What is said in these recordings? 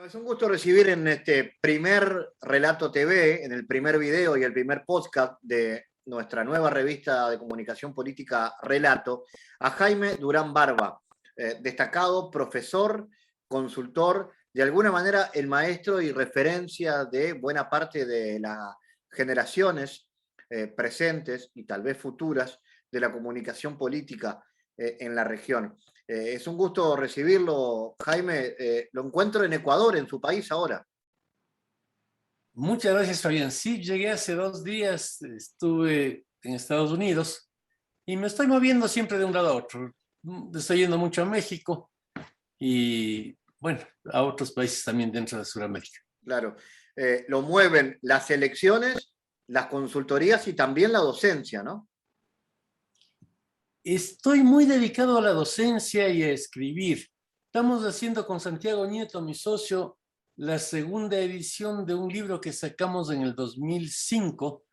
Bueno, es un gusto recibir en este primer Relato TV, en el primer video y el primer podcast de nuestra nueva revista de comunicación política Relato, a Jaime Durán Barba, destacado profesor, consultor, de alguna manera el maestro y referencia de buena parte de las generaciones presentes y tal vez futuras de la comunicación política en la región. Es un gusto recibirlo, Jaime. Lo encuentro en Ecuador, en su país ahora. Muchas gracias, Fabián. Sí, llegué hace 2 días, estuve en Estados Unidos y me estoy moviendo siempre de un lado a otro. Estoy yendo mucho a México y, bueno, a otros países también dentro de Sudamérica. Claro. Lo mueven las elecciones, las consultorías y también la docencia, ¿no? Estoy muy dedicado a la docencia y a escribir. Estamos haciendo con Santiago Nieto, mi socio, la segunda edición de un libro que sacamos en el 2005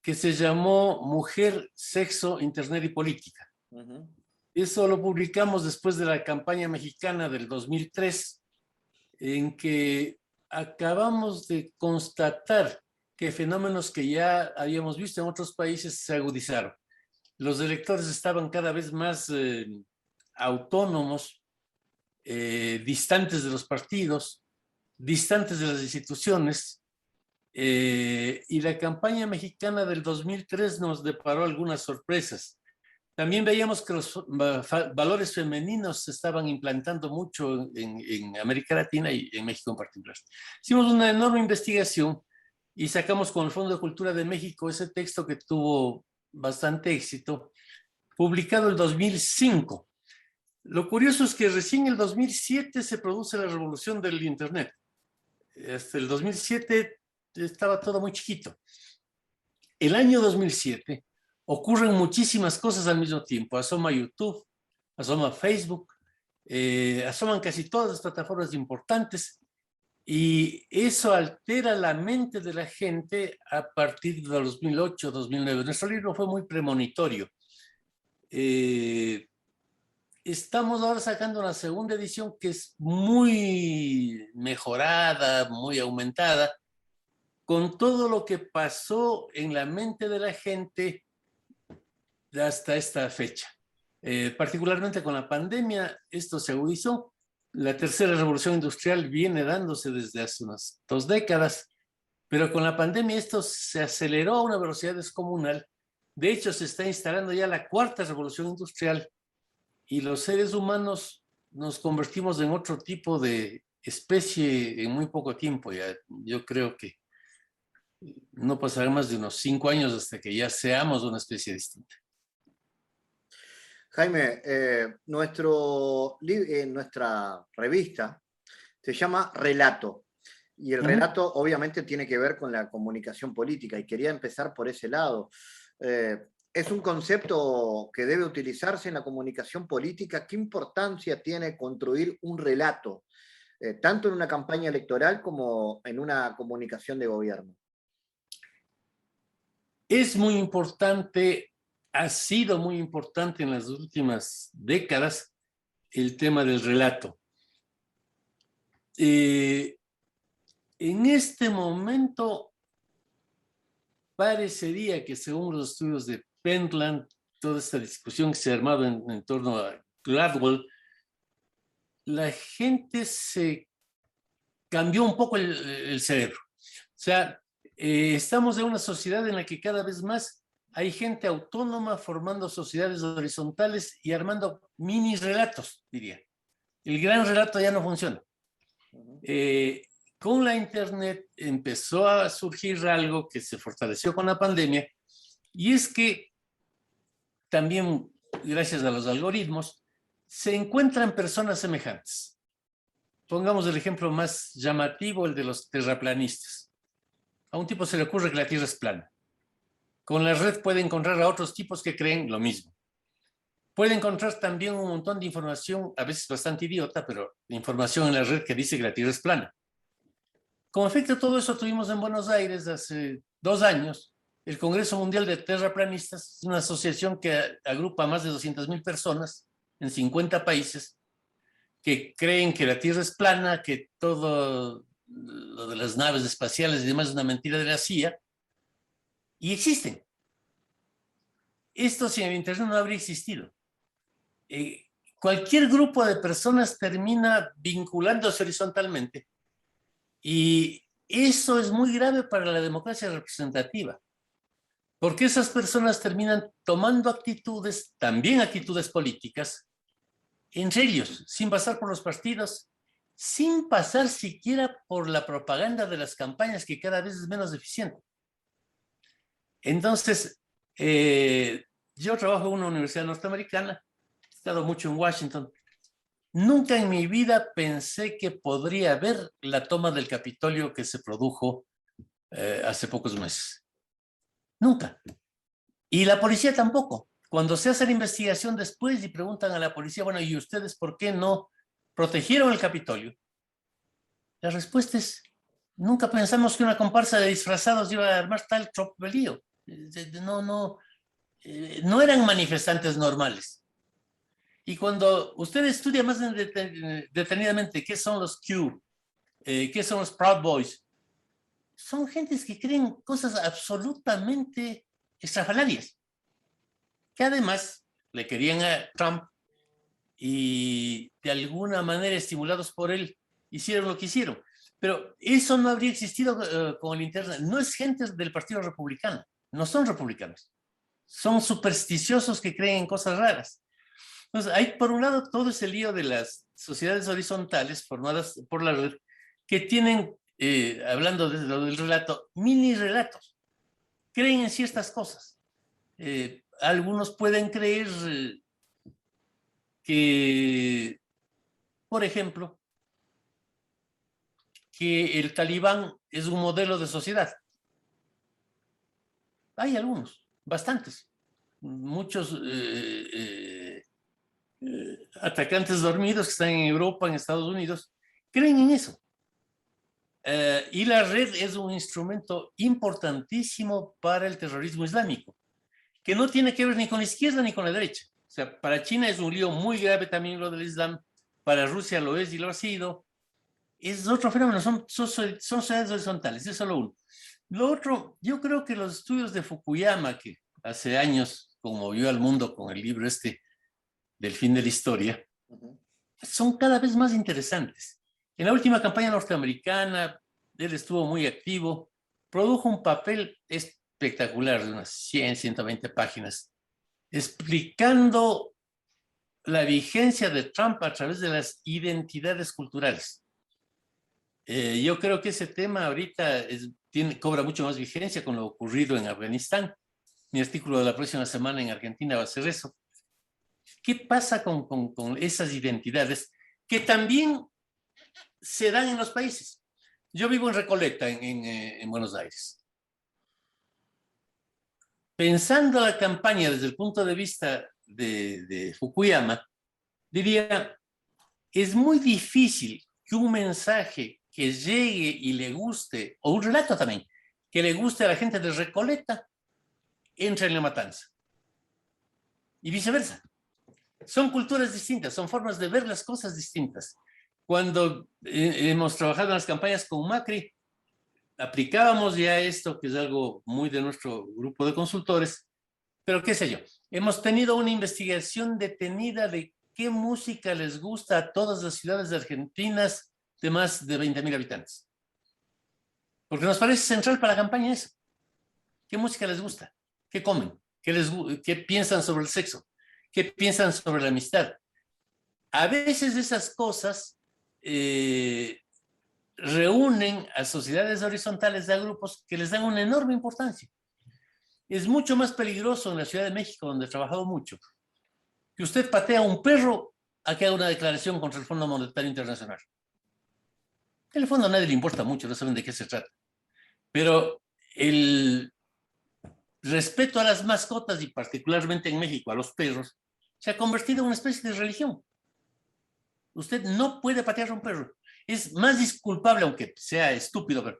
que se llamó Mujer, Sexo, Internet y Política. Eso lo publicamos después de la campaña mexicana del 2003, en que acabamos de constatar que fenómenos que ya habíamos visto en otros países se agudizaron. Los electores estaban cada vez más autónomos, distantes de los partidos, distantes de las instituciones, y la campaña mexicana del 2003 nos deparó algunas sorpresas. También veíamos que los valores femeninos se estaban implantando mucho en América Latina y en México en particular. Hicimos una enorme investigación y sacamos con el Fondo de Cultura de México ese texto que tuvo bastante éxito, publicado en 2005. Lo curioso es que recién en el 2007 se produce la revolución del Internet. Hasta el 2007 estaba todo muy chiquito. El año 2007 ocurren muchísimas cosas al mismo tiempo. Asoma YouTube, asoma Facebook, asoman casi todas las plataformas importantes y eso altera la mente de la gente a partir de 2008, 2009. Nuestro libro fue muy premonitorio. Estamos ahora sacando una segunda edición que es muy mejorada, muy aumentada, con todo lo que pasó en la mente de la gente hasta esta fecha. Particularmente con la pandemia, esto se agudizó. La tercera revolución industrial viene dándose desde hace unas 2 décadas, pero con la pandemia esto se aceleró a una velocidad descomunal. De hecho, se está instalando ya la cuarta revolución industrial y los seres humanos nos convertimos en otro tipo de especie en muy poco tiempo. Ya, yo creo que no pasará más de unos 5 años hasta que ya seamos una especie distinta. Jaime, nuestra revista se llama Relato. Y el relato obviamente tiene que ver con la comunicación política y quería empezar por ese lado. ¿Es un concepto que debe utilizarse en la comunicación política? ¿Qué importancia tiene construir un relato, tanto en una campaña electoral como en una comunicación de gobierno? Es muy importante, ha sido muy importante en las últimas décadas el tema del relato. En este momento parecería que, según los estudios de Pentland, toda esta discusión que se ha armado en torno a Gladwell, la gente se cambió un poco el cerebro. O sea, estamos en una sociedad en la que cada vez más hay gente autónoma formando sociedades horizontales y armando mini relatos, diría. El gran relato ya no funciona. Con la Internet empezó a surgir algo que se fortaleció con la pandemia, y es que también, gracias a los algoritmos, se encuentran personas semejantes. Pongamos el ejemplo más llamativo, el de los terraplanistas. A un tipo se le ocurre que la Tierra es plana. Con la red puede encontrar a otros tipos que creen lo mismo. Puede encontrar también un montón de información, a veces bastante idiota, pero información en la red que dice que la Tierra es plana. Como efecto de todo eso, tuvimos en Buenos Aires hace 2 años el Congreso Mundial de Terraplanistas, una asociación que agrupa a más de 200,000 personas en 50 países, que creen que la Tierra es plana, que todo lo de las naves espaciales y demás es una mentira de la CIA, y existen. Esto sin el Internet no habría existido. Cualquier grupo de personas termina vinculándose horizontalmente, y eso es muy grave para la democracia representativa, porque esas personas terminan tomando actitudes, también actitudes políticas, entre ellos, sin pasar por los partidos, sin pasar siquiera por la propaganda de las campañas, que cada vez es menos eficiente. Entonces, yo trabajo en una universidad norteamericana, he estado mucho en Washington. Nunca en mi vida pensé que podría haber la toma del Capitolio que se produjo hace pocos meses. Nunca. Y la policía tampoco. Cuando se hace la investigación después y preguntan a la policía, bueno, ¿y ustedes por qué no protegieron el Capitolio? La respuesta es, nunca pensamos que una comparsa de disfrazados iba a armar tal tropelío. No eran manifestantes normales. Y cuando usted estudia más detenidamente qué son los Q, qué son los Proud Boys, son gentes que creen cosas absolutamente estrafalarias, que además le querían a Trump y de alguna manera estimulados por él hicieron lo que hicieron. Pero eso no habría existido con el Internet. No es gente del Partido Republicano, no son republicanos. Son supersticiosos que creen en cosas raras. Entonces, hay por un lado todo ese lío de las sociedades horizontales formadas por la red, que tienen, hablando de lo del relato, mini relatos. Creen en ciertas cosas. Algunos pueden creer que, por ejemplo, que el talibán es un modelo de sociedad. Hay algunos, bastantes. Muchos atacantes dormidos que están en Europa, en Estados Unidos, creen en eso. Y la red es un instrumento importantísimo para el terrorismo islámico, que no tiene que ver ni con la izquierda ni con la derecha. O sea, para China es un lío muy grave también lo del Islam, para Rusia lo es y lo ha sido. Es otro fenómeno, son sociedades horizontales, eso es lo uno. Lo otro, yo creo que los estudios de Fukuyama, que hace años conmovió al mundo con el libro este del fin de la historia, son cada vez más interesantes. En la última campaña norteamericana, él estuvo muy activo, produjo un papel espectacular de unas 100, 120 páginas, explicando la vigencia de Trump a través de las identidades culturales. Yo creo que ese tema ahorita cobra mucho más vigencia con lo ocurrido en Afganistán. Mi artículo de la próxima semana en Argentina va a ser eso. ¿Qué pasa con esas identidades que también se dan en los países? Yo vivo en Recoleta, en Buenos Aires. Pensando la campaña desde el punto de vista de Fukuyama, diría, es muy difícil que un mensaje que llegue y le guste, o un relato también, que le guste a la gente de Recoleta, entre en la matanza. Y viceversa. Son culturas distintas, son formas de ver las cosas distintas. Cuando hemos trabajado en las campañas con Macri, aplicábamos ya esto, que es algo muy de nuestro grupo de consultores, pero qué sé yo, hemos tenido una investigación detenida de qué música les gusta a todas las ciudades argentinas de más de 20,000 habitantes. Porque nos parece central para la campaña eso. ¿Qué música les gusta? ¿Qué comen? ¿Qué piensan sobre el sexo? ¿Qué piensan sobre la amistad? A veces esas cosas reúnen a sociedades horizontales, a grupos que les dan una enorme importancia. Es mucho más peligroso en la Ciudad de México, donde he trabajado mucho, que usted patea a un perro a que haga una declaración contra el Fondo Monetario Internacional. El fondo a nadie le importa mucho, no saben de qué se trata. Pero el respeto a las mascotas, y particularmente en México a los perros, se ha convertido en una especie de religión. Usted no puede patear a un perro. Es más disculpable, aunque sea estúpido, pero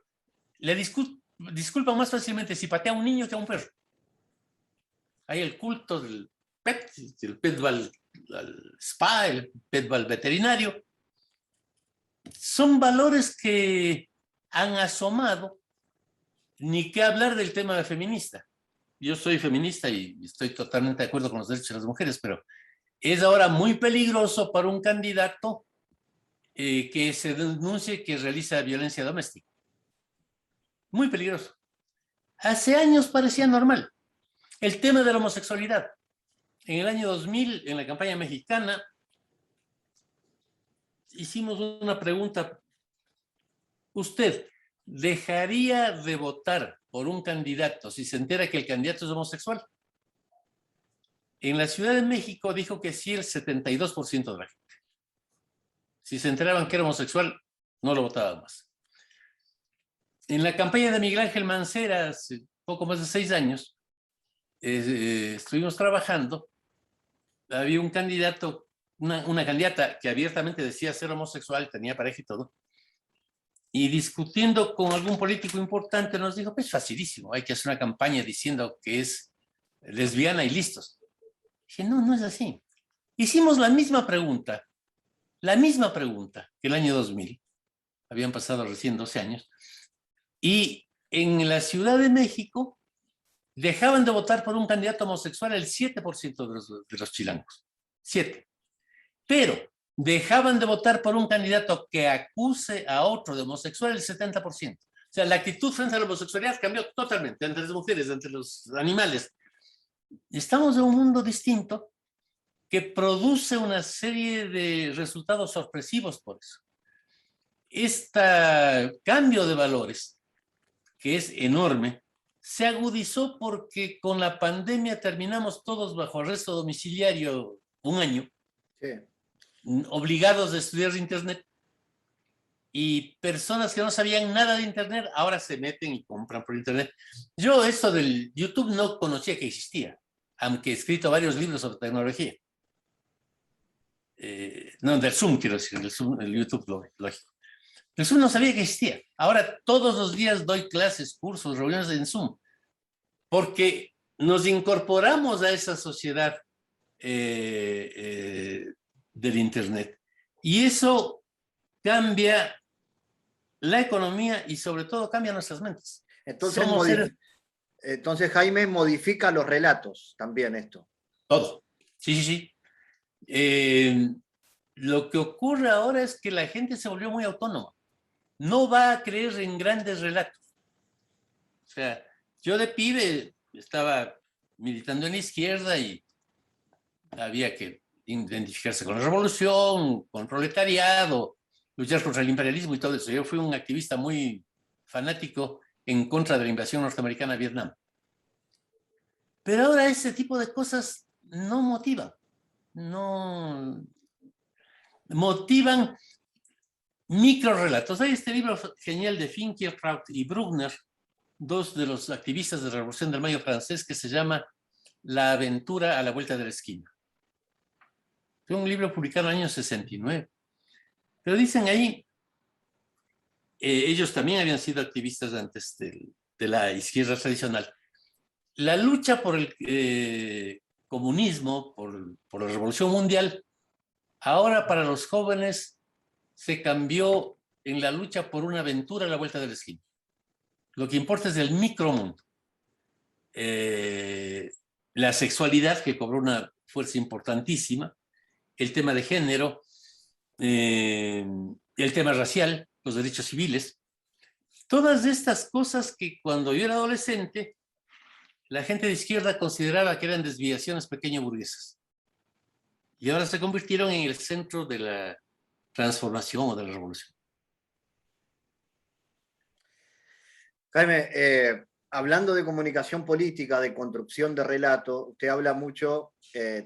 le disculpan más fácilmente si patea a un niño que a un perro. Hay el culto del pet al spa, el pet al veterinario, son valores que han asomado, ni que hablar del tema feminista. Yo soy feminista y estoy totalmente de acuerdo con los derechos de las mujeres, pero es ahora muy peligroso para un candidato que se denuncie que realiza violencia doméstica. Muy peligroso. Hace años parecía normal. El tema de la homosexualidad. En el año 2000, en la campaña mexicana, hicimos una pregunta. ¿Usted dejaría de votar por un candidato si se entera que el candidato es homosexual? En la Ciudad de México dijo que sí el 72% de la gente. Si se enteraban que era homosexual, no lo votaban más. En la campaña de Miguel Ángel Mancera, hace poco más de 6 años, estuvimos trabajando. Había un candidato, una candidata que abiertamente decía ser homosexual, tenía pareja y todo, y discutiendo con algún político importante nos dijo, pues facilísimo, hay que hacer una campaña diciendo que es lesbiana y listos. Dije, no, no es así. Hicimos la misma pregunta que el año 2000, habían pasado recién 12 años, y en la Ciudad de México dejaban de votar por un candidato homosexual el 7% de los chilangos. 7. Pero dejaban de votar por un candidato que acuse a otro de homosexual el 70%. O sea, la actitud frente a la homosexualidad cambió totalmente entre las mujeres, entre los animales. Estamos en un mundo distinto que produce una serie de resultados sorpresivos por eso. Este cambio de valores, que es enorme, se agudizó porque con la pandemia terminamos todos bajo arresto domiciliario un año, sí, obligados a estudiar Internet, y personas que no sabían nada de Internet ahora se meten y compran por Internet. Yo esto del YouTube no conocía que existía, aunque he escrito varios libros sobre tecnología. No, del Zoom quiero decir, el YouTube lógico. El Zoom no sabía que existía. Ahora todos los días doy clases, cursos, reuniones en Zoom, porque nos incorporamos a esa sociedad del Internet. Y eso cambia la economía y sobre todo cambia nuestras mentes. Entonces Jaime, modifica los relatos también esto. Todo. Sí, sí, sí. Lo que ocurre ahora es que la gente se volvió muy autónoma. No va a creer en grandes relatos. O sea, yo de pibe estaba militando en la izquierda y había que identificarse con la revolución, con el proletariado, luchar contra el imperialismo y todo eso. Yo fui un activista muy fanático en contra de la invasión norteamericana a Vietnam. Pero ahora ese tipo de cosas no motivan. No motivan microrelatos. Hay este libro genial de Finkielkraut y Bruckner, dos de los activistas de la Revolución del Mayo francés, que se llama La aventura a la vuelta de la esquina. Fue un libro publicado en el año 69. Pero dicen ahí, ellos también habían sido activistas antes de la izquierda tradicional. La lucha por el comunismo, por la revolución mundial, ahora para los jóvenes se cambió en la lucha por una aventura a la vuelta de la esquina. Lo que importa es el micromundo. La sexualidad, que cobró una fuerza importantísima, el tema de género, el tema racial, los derechos civiles, todas estas cosas que cuando yo era adolescente, la gente de izquierda consideraba que eran desviaciones pequeño burguesas. Y ahora se convirtieron en el centro de la transformación o de la revolución. Jaime, hablando de comunicación política, de construcción de relato, usted habla mucho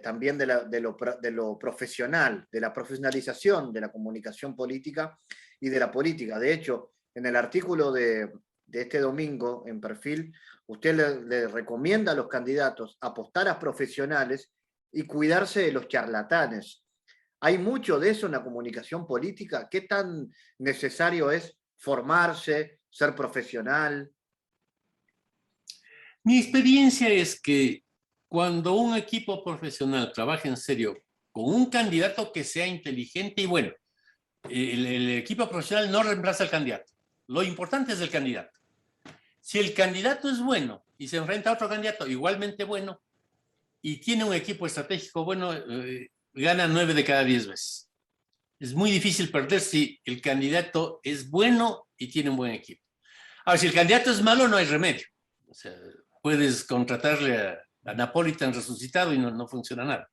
también de lo profesional, de la profesionalización de la comunicación política y de la política. De hecho, en el artículo de este domingo en Perfil, usted le recomienda a los candidatos apostar a profesionales y cuidarse de los charlatanes. ¿Hay mucho de eso en la comunicación política? ¿Qué tan necesario es formarse, ser profesional? Mi experiencia es que cuando un equipo profesional trabaja en serio con un candidato que sea inteligente y bueno, el equipo profesional no reemplaza al candidato. Lo importante es el candidato. Si el candidato es bueno y se enfrenta a otro candidato igualmente bueno y tiene un equipo estratégico bueno, gana 9 de cada 10 veces. Es muy difícil perder si el candidato es bueno y tiene un buen equipo. Ahora, si el candidato es malo, no hay remedio. O sea, puedes contratarle a Napolitan resucitado y no funciona nada.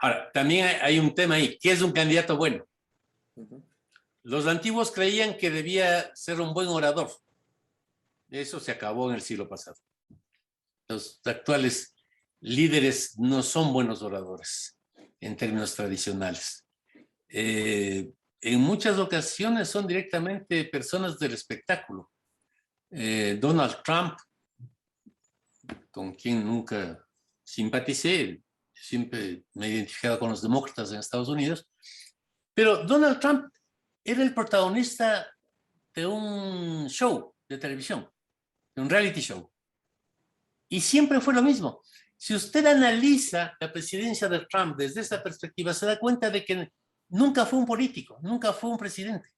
Ahora, también hay un tema ahí. ¿Qué es un candidato bueno? Los antiguos creían que debía ser un buen orador. Eso se acabó en el siglo pasado. Los actuales líderes no son buenos oradores en términos tradicionales. En muchas ocasiones son directamente personas del espectáculo. Donald Trump, con quien nunca simpaticé, siempre me he identificado con los demócratas en Estados Unidos, pero Donald Trump era el protagonista de un show de televisión, de un reality show. Y siempre fue lo mismo. Si usted analiza la presidencia de Trump desde esta perspectiva, se da cuenta de que nunca fue un político, nunca fue un presidente.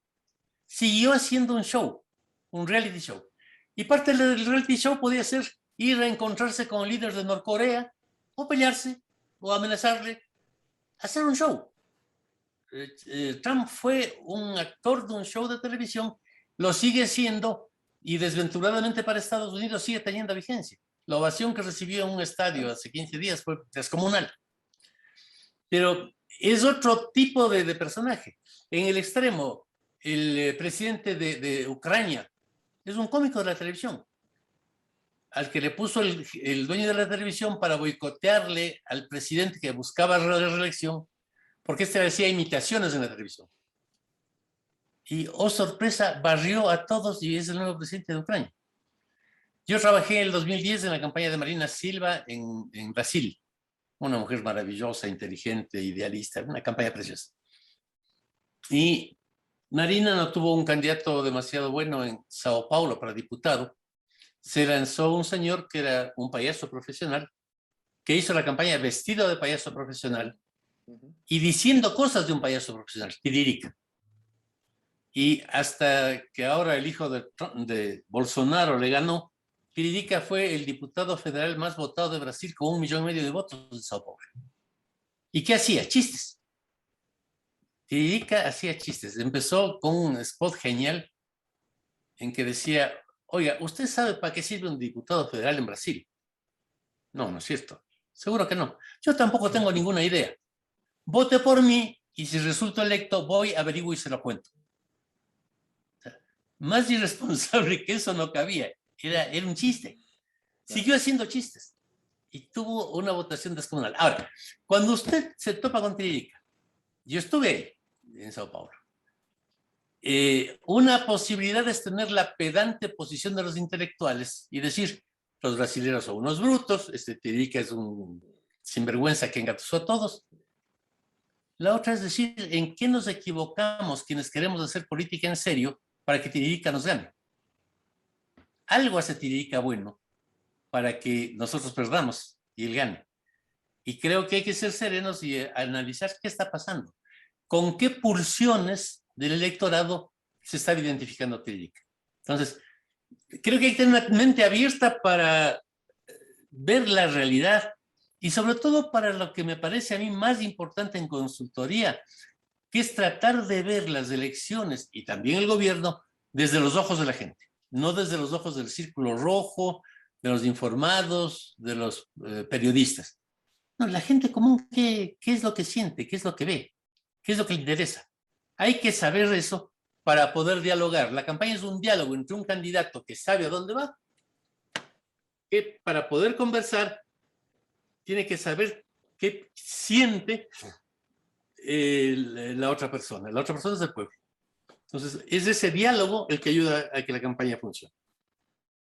Siguió haciendo un show, un reality show. Y parte del reality show podía ser ir a encontrarse con el líder de Norcorea, o pelearse, o amenazarle, hacer un show. Trump fue un actor de un show de televisión, lo sigue siendo, y desventuradamente para Estados Unidos sigue teniendo vigencia. La ovación que recibió en un estadio hace 15 días fue descomunal. Pero es otro tipo de personaje. En el extremo, el presidente de Ucrania es un cómico de la televisión, al que le puso el dueño de la televisión para boicotearle al presidente que buscaba la reelección, porque este hacía imitaciones en la televisión. Y, oh sorpresa, barrió a todos y es el nuevo presidente de Ucrania. Yo trabajé en el 2010 en la campaña de Marina Silva en Brasil. Una mujer maravillosa, inteligente, idealista, una campaña preciosa. Y Marina no tuvo un candidato demasiado bueno en Sao Paulo para diputado. Se lanzó un señor que era un payaso profesional, que hizo la campaña vestido de payaso profesional y diciendo cosas de un payaso profesional, Tiririca. Y hasta que ahora el hijo de Bolsonaro le ganó, Tiririca fue el diputado federal más votado de Brasil con 1,5 millones de votos en Sao Paulo. ¿Y qué hacía? Chistes. Tiririca hacía chistes. Empezó con un spot genial en que decía, oiga, ¿usted sabe para qué sirve un diputado federal en Brasil? No, no es cierto. Seguro que no. Yo tampoco tengo ninguna idea. Vote por mí y si resulto electo voy, averiguo y se lo cuento. O sea, más irresponsable que eso no cabía. Era un chiste. Siguió haciendo chistes y tuvo una votación descomunal. Ahora, cuando usted se topa con Tiririca, yo estuve ahí, en Sao Paulo, una posibilidad es tener la pedante posición de los intelectuales y decir, los brasileños son unos brutos, Tiririca es un sinvergüenza que engatusó a todos. La otra es decir, ¿en qué nos equivocamos quienes queremos hacer política en serio para que Tiririca nos gane? Algo hace Tiririca bueno para que nosotros perdamos y él gane. Y creo que hay que ser serenos y analizar qué está pasando. ¿Con qué pulsiones del electorado se está identificando Tiririca? Entonces, creo que hay que tener una mente abierta para ver la realidad y sobre todo para lo que me parece a mí más importante en consultoría, que es tratar de ver las elecciones y también el gobierno desde los ojos de la gente, no desde los ojos del círculo rojo, de los informados, de los periodistas. No, la gente común, ¿qué es lo que siente? ¿Qué es lo que ve? ¿Qué es lo que le interesa? Hay que saber eso para poder dialogar. La campaña es un diálogo entre un candidato que sabe a dónde va, que para poder conversar tiene que saber qué siente la otra persona. La otra persona es el pueblo. Entonces, es ese diálogo el que ayuda a que la campaña funcione.